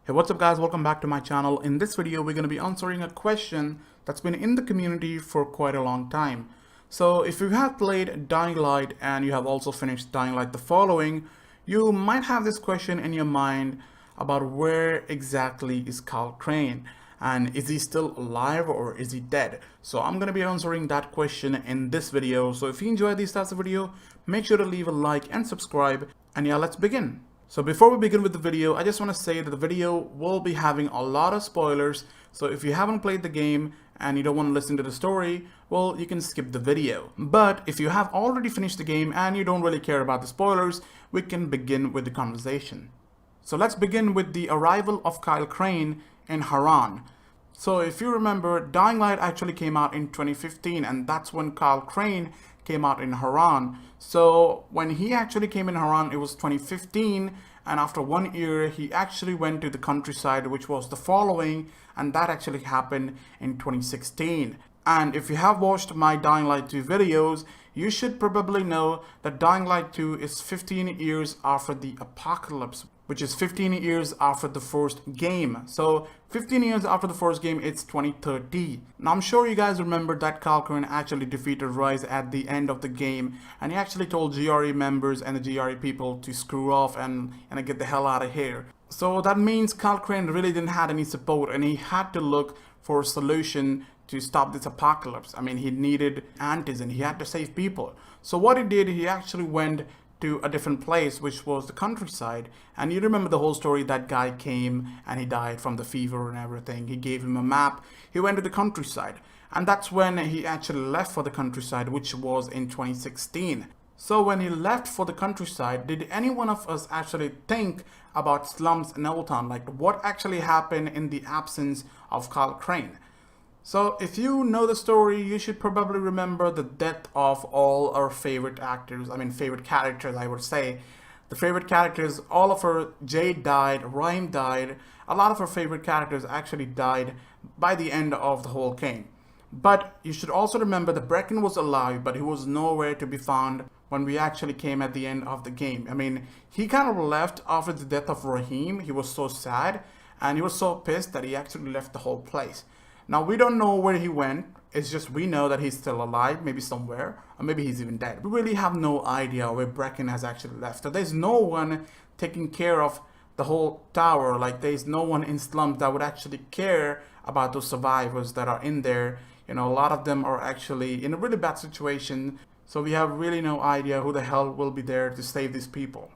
Hey, what's up guys? Welcome back to my channel. In this video, we're going to be answering a question that's been in the community for quite a long time. So if you have played Dying Light and you have also finished Dying Light the Following, you might have this question in your mind about where exactly is Karl Crane, and is he still alive or is he dead? So I'm going to be answering that question in this video. So if you enjoy these types of video, make sure to leave a like and subscribe, and yeah, let's begin. So before we begin with the video, I just want to say that the video will be having a lot of spoilers. So if you haven't played the game and you don't want to listen to the story, well, you can skip the video. But if you have already finished the game and you don't really care about the spoilers, we can begin with the conversation. So let's begin with the arrival of Karl Crane in Harran. So if you remember, Dying Light actually came out in 2015, and that's when Karl Crane came out in Harran. So when he actually came in Harran, it was 2015, and after 1 year he actually went to the countryside, which was the Following, and that actually happened in 2016. And if you have watched my Dying Light 2 videos, you should probably know that Dying Light 2 is 15 years after the apocalypse, which is 15 years after the first game. So 15 years after the first game, it's 2030. Now I'm sure you guys remember that Karl Crane actually defeated Rais at the end of the game, and he actually told GRE members and the GRE people to screw off and get the hell out of here. So that means Karl Crane really didn't have any support, and he had to look for a solution to stop this apocalypse. I mean, he needed Antizin, he had to save people. So what he did, he actually went to a different place, which was the countryside. And you remember the whole story, that guy came and he died from the fever and everything. He gave him a map, he went to the countryside, and that's when he actually left for the countryside, which was in 2016. So when he left for the countryside, did any one of us actually think about slums in Old Town, like what actually happened in the absence of Karl Crane? So if you know the story, you should probably remember the death of all our favorite actors, favorite characters, I would say. The favorite characters, all of our, Jade died, Rhyme died, a lot of our favorite characters actually died by the end of the whole game. But you should also remember that Brecken was alive, but he was nowhere to be found when we actually came at the end of the game. I mean, he kind of left after the death of Rahim. He was so sad and he was so pissed that he actually left the whole place. Now, we don't know where he went. It's just we know that he's still alive, maybe somewhere, or maybe he's even dead. We really have no idea where Brecken has actually left. So there's no one taking care of the whole tower. Like, there's no one in slums that would actually care about those survivors that are in there. You know, a lot of them are actually in a really bad situation. So we have really no idea who the hell will be there to save these people.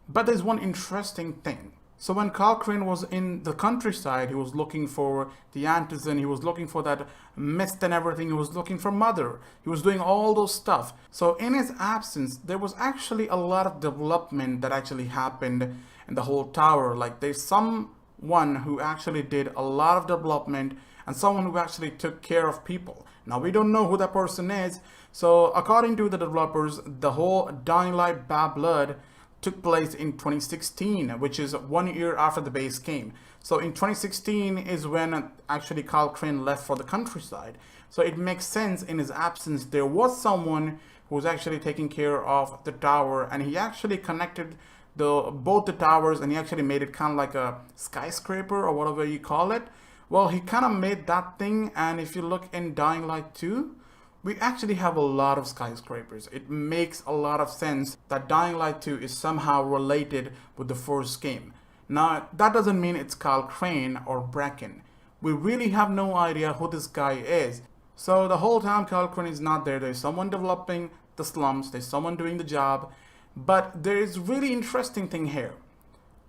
But there's one interesting thing. So when Karl Crane was in the countryside, he was looking for the Antizin, he was looking for that mist and everything, he was looking for Mother, he was doing all those stuff. So in his absence, there was actually a lot of development that actually happened in the whole tower. Like, there's someone who actually did a lot of development and someone who actually took care of people. Now, we don't know who that person is. So according to the developers, the whole Dying Light Bad Blood took place in 2016, which is 1 year after the base game. So in 2016 is when actually Karl Crane left for the countryside. So it makes sense in his absence there was someone who was actually taking care of the tower, and he actually connected both the towers, and he actually made it kind of like a skyscraper or whatever you call it. Well, he kind of made that thing, and if you look in Dying Light 2, we actually have a lot of skyscrapers. It makes a lot of sense that Dying Light 2 is somehow related with the first game. Now, that doesn't mean it's Karl Crane or Brecken. We really have no idea who this guy is. So the whole time Karl Crane is not there. There's someone developing the slums, there's someone doing the job. But there is really interesting thing here.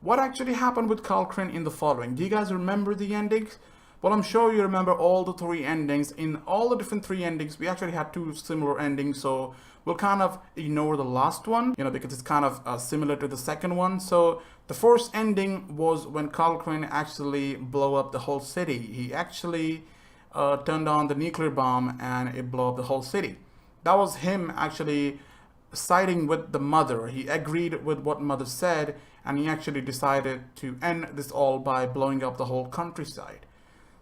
What actually happened with Karl Crane in the Following? Do you guys remember the endings? Well, I'm sure you remember all the three endings. In all the different three endings, we actually had two similar endings, so we'll kind of ignore the last one, because it's kind of similar to the second one. So the first ending was when Karl Crane actually blew up the whole city. He actually turned on the nuclear bomb and it blew up the whole city. That was him actually siding with the Mother. He agreed with what Mother said, and he actually decided to end this all by blowing up the whole countryside.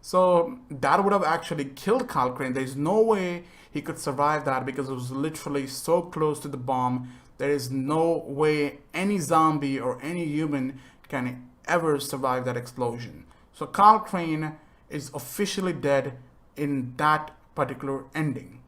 So that would have actually killed Karl Crane. There's no way he could survive that because it was literally so close to the bomb. There is no way any zombie or any human can ever survive that explosion. So Carl Crane is officially dead in that particular ending.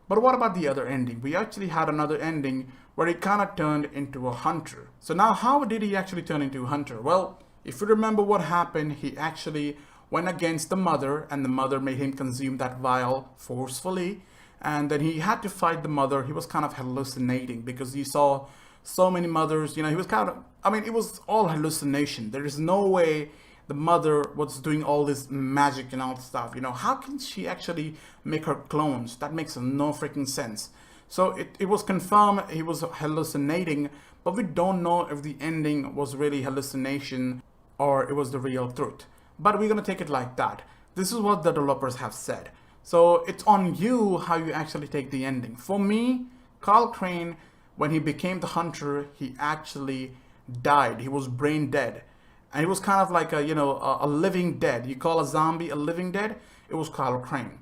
But what about the other ending? We actually had another ending where he kind of turned into a hunter. So now how did he actually turn into a hunter? Well, if you remember what happened, he actually went against the mother, and the mother made him consume that vial forcefully. And then he had to fight the mother. He was kind of hallucinating because he saw so many mothers. He was kind of, it was all hallucination. There is no way the mother was doing all this magic and all stuff. How can she actually make her clones? That makes no freaking sense. So it was confirmed he was hallucinating, but we don't know if the ending was really hallucination or it was the real truth. But we're going to take it like that. This is what the developers have said. So it's on you how you actually take the ending. For me, Carl Crane, when he became the hunter, he actually died. He was brain dead. And he was kind of like a living dead. You call a zombie a living dead? It was Carl Crane.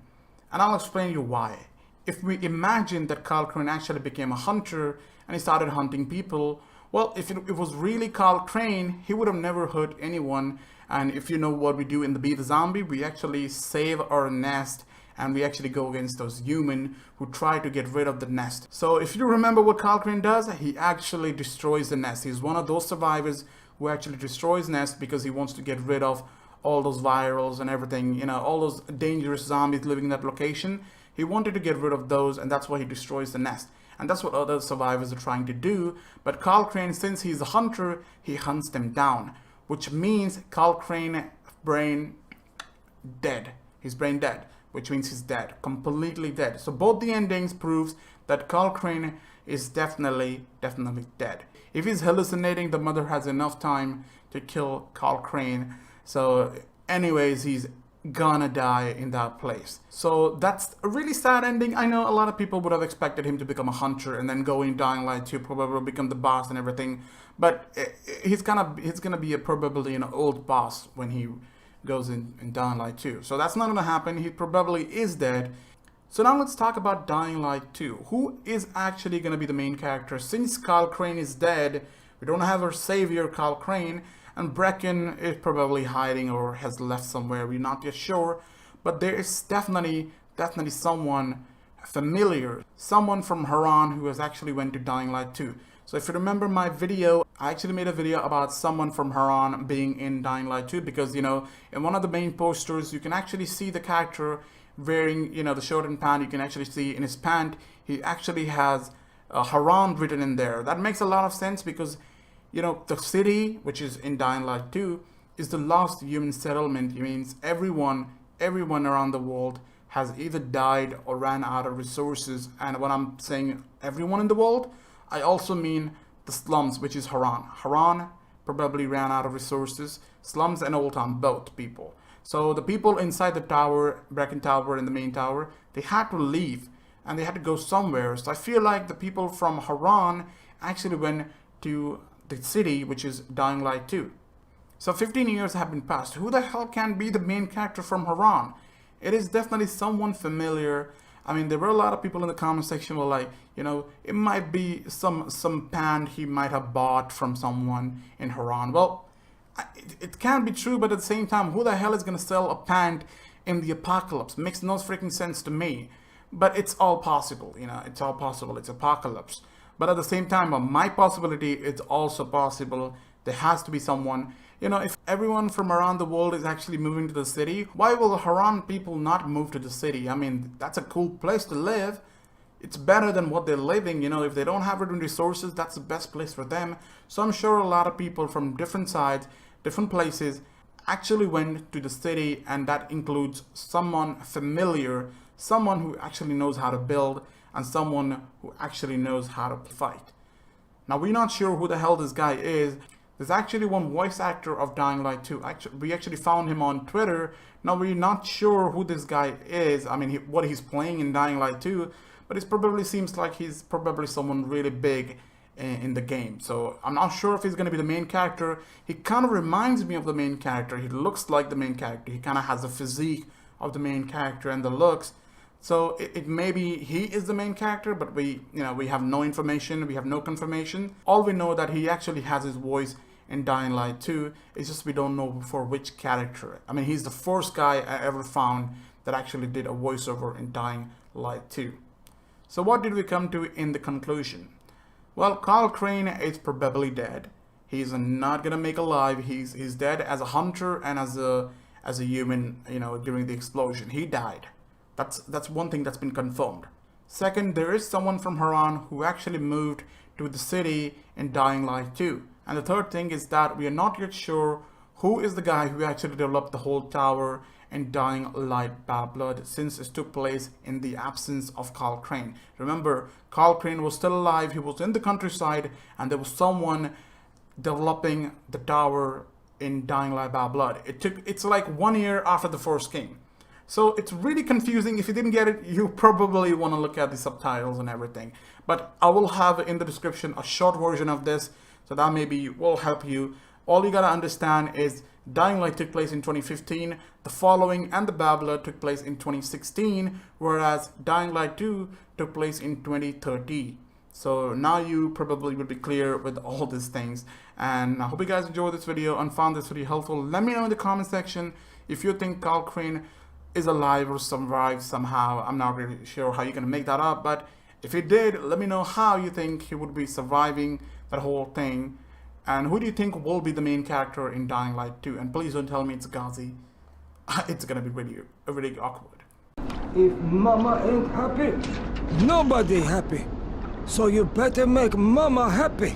And I'll explain you why. If we imagine that Carl Crane actually became a hunter and he started hunting people, well, if it was really Carl Crane, he would have never hurt anyone. And if you know what we do in the Be the Zombie, we actually save our nest and we actually go against those humans who try to get rid of the nest. So if you remember what Carl Crane does, he actually destroys the nest. He's one of those survivors who actually destroys nest because he wants to get rid of all those virals and everything, all those dangerous zombies living in that location. He wanted to get rid of those, and that's why he destroys the nest. And that's what other survivors are trying to do. But Carl Crane, since he's a hunter, he hunts them down, which means Carl Crane brain dead. His brain dead, which means he's dead, completely dead. So both the endings proves that Carl Crane is definitely dead. If he's hallucinating, the mother has enough time to kill Carl Crane. So anyways, he's gonna die in that place. So that's a really sad ending. I know a lot of people would have expected him to become a hunter and then go in Dying Light 2, probably become the boss and everything. But he's gonna be probably an old boss when he goes in Dying Light 2. So that's not gonna happen. He probably is dead. So now let's talk about Dying Light 2. Who is actually gonna be the main character? Since Carl Crane is dead, we don't have our savior Carl Crane, and Brecken is probably hiding or has left somewhere. We're not yet sure, but there is definitely someone familiar, someone from Haran who has actually went to Dying Light 2. So if you remember my video, I actually made a video about someone from Haran being in Dying Light 2 because, in one of the main posters, you can actually see the character wearing, the shirt and pant. You can actually see in his pant, he actually has Haran written in there. That makes a lot of sense because the city, which is in Dying Light 2, is the last human settlement. It means everyone around the world has either died or ran out of resources. And when I'm saying everyone in the world, I also mean the slums, which is Haran. Haran probably ran out of resources. Slums and Old Town, both people. So the people inside the tower, Brecken Tower and the main tower, they had to leave and they had to go somewhere. So I feel like the people from Haran actually went to the city, which is Dying Light 2. So 15 years have been passed. Who the hell can be the main character from Haran? It is definitely someone familiar. There were a lot of people in the comment section were like, it might be some pant he might have bought from someone in Haran. Well, it can be true, but at the same time, who the hell is going to sell a pant in the apocalypse? Makes no freaking sense to me. But it's all possible, it's all possible. It's apocalypse. But at the same time, my possibility is also possible. There has to be someone. If everyone from around the world is actually moving to the city, why will the Haran people not move to the city? That's a cool place to live. It's better than what they're living. If they don't have resources, that's the best place for them. So I'm sure a lot of people from different sides, different places, actually went to the city, and that includes someone familiar, someone who actually knows how to build, and someone who actually knows how to fight. Now, we're not sure who the hell this guy is. There's actually one voice actor of Dying Light 2. We actually found him on Twitter. Now, we're not sure who this guy is. What he's playing in Dying Light 2, but it probably seems like he's probably someone really big in the game. So I'm not sure if he's going to be the main character. He kind of reminds me of the main character. He looks like the main character. He kind of has the physique of the main character and the looks. So it may be he is the main character, but we have no information. We have no confirmation. All we know that he actually has his voice in Dying Light 2. It's just we don't know for which character. I mean, he's the first guy I ever found that actually did a voiceover in Dying Light 2. So what did we come to in the conclusion? Well, Carl Crane is probably dead. He's not gonna make alive. He's dead as a hunter and as a human, you know, during the explosion. He died. That's one thing that's been confirmed. Second, there is someone from Harran who actually moved to the city in Dying Light 2. And the third thing is that we are not yet sure who is the guy who actually developed the whole tower in Dying Light Bad Blood, since it took place in the absence of Carl Crane. Remember, Carl Crane was still alive. He was in the countryside, and there was someone developing the tower in Dying Light Bad Blood. It's like 1 year after the first game. So it's really confusing. If you didn't get it, you probably want to look at the subtitles and everything. But I will have in the description a short version of this, so that maybe will help you. All you gotta understand is Dying Light took place in 2015, The Following and The Bad Blood took place in 2016, whereas Dying Light 2 took place in 2013. So now you probably will be clear with all these things. And I hope you guys enjoyed this video and found this video helpful. Let me know in the comment section if you think Carl Crane is alive or survived somehow. I'm not really sure how you're gonna make that up, but if he did, let me know how you think he would be surviving that whole thing. And who do you think will be the main character in Dying Light 2? And please don't tell me it's Ghazi. It's gonna be really awkward. If Mama ain't happy, nobody happy. So you better make Mama happy.